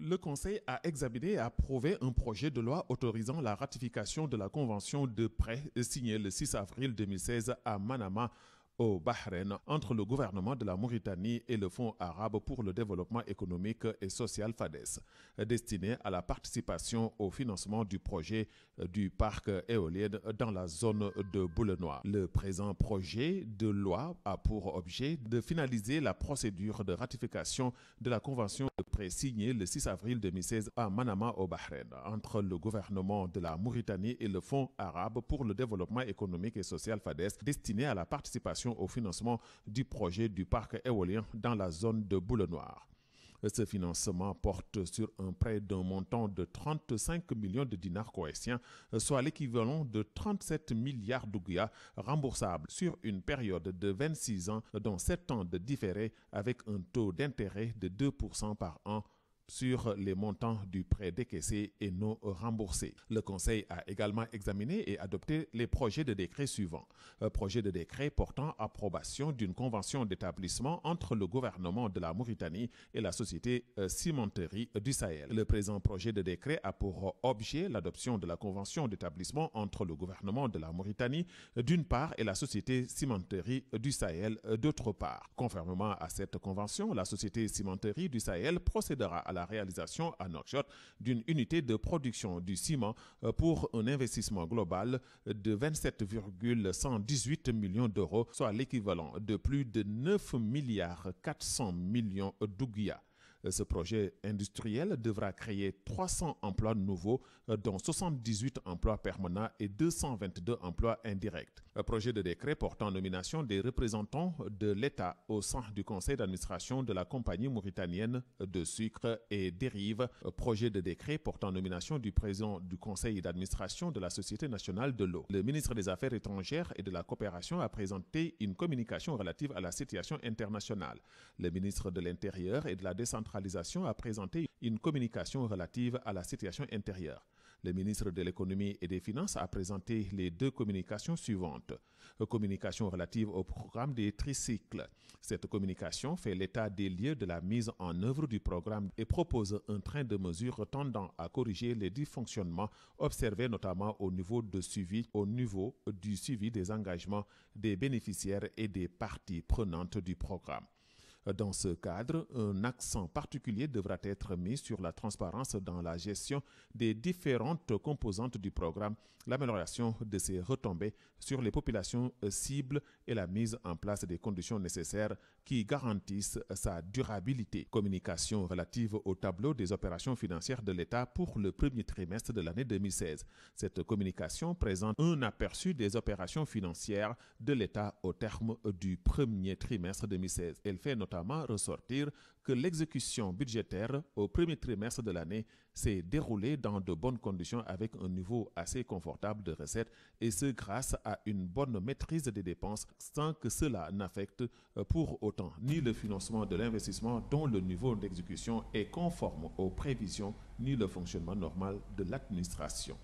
Le Conseil a examiné et approuvé un projet de loi autorisant la ratification de la convention de prêt signée le 6 avril 2016 à Manama, au Bahreïn, entre le gouvernement de la Mauritanie et le Fonds arabe pour le développement économique et social FADES, destiné à la participation au financement du projet du parc éolien dans la zone de Boulenois. Le présent projet de loi a pour objet de finaliser la procédure de ratification de la convention de prêt signée le 6 avril 2016 à Manama, au Bahreïn, entre le gouvernement de la Mauritanie et le Fonds arabe pour le développement économique et social FADES, destiné à la participation au financement du projet du parc éolien dans la zone de Boulenoir. Ce financement porte sur un prêt d'un montant de 35 millions de dinars koweïtiens, soit l'équivalent de 37 milliards d'ouguiya, remboursables sur une période de 26 ans, dont 7 ans de différé, avec un taux d'intérêt de 2% par an sur les montants du prêt décaissé et non remboursé. Le Conseil a également examiné et adopté les projets de décret suivants. Projet de décret portant approbation d'une convention d'établissement entre le gouvernement de la Mauritanie et la société Cimenterie du Sahel. Le présent projet de décret a pour objet l'adoption de la convention d'établissement entre le gouvernement de la Mauritanie d'une part et la société Cimenterie du Sahel d'autre part. Conformément à cette convention, la société Cimenterie du Sahel procédera à la réalisation à Nouakchott d'une unité de production du ciment pour un investissement global de 27,118 millions d'euros, soit l'équivalent de plus de 9 milliards 400 millions d'ouguiya. Ce projet industriel devra créer 300 emplois nouveaux, dont 78 emplois permanents et 222 emplois indirects. Un projet de décret portant nomination des représentants de l'État au sein du conseil d'administration de la compagnie mauritanienne de sucre et dérives. Projet de décret portant nomination du président du conseil d'administration de la Société nationale de l'eau. Le ministre des Affaires étrangères et de la coopération a présenté une communication relative à la situation internationale. Le ministre de l'Intérieur et de la décentralisation a présenté une communication relative à la situation intérieure. Le ministre de l'Économie et des Finances a présenté les deux communications suivantes. Communication relative au programme des tricycles. Cette communication fait l'état des lieux de la mise en œuvre du programme et propose un train de mesures tendant à corriger les dysfonctionnements observés notamment au niveau du suivi des engagements des bénéficiaires et des parties prenantes du programme. Dans ce cadre, un accent particulier devra être mis sur la transparence dans la gestion des différentes composantes du programme, l'amélioration de ses retombées sur les populations cibles et la mise en place des conditions nécessaires qui garantissent sa durabilité. Communication relative au tableau des opérations financières de l'État pour le premier trimestre de l'année 2016. Cette communication présente un aperçu des opérations financières de l'État au terme du premier trimestre 2016. Elle fait notamment ressortir que l'exécution budgétaire au premier trimestre de l'année s'est déroulée dans de bonnes conditions avec un niveau assez confortable de recettes, et ce grâce à une bonne maîtrise des dépenses sans que cela n'affecte pour autant ni le financement de l'investissement dont le niveau d'exécution est conforme aux prévisions ni le fonctionnement normal de l'administration.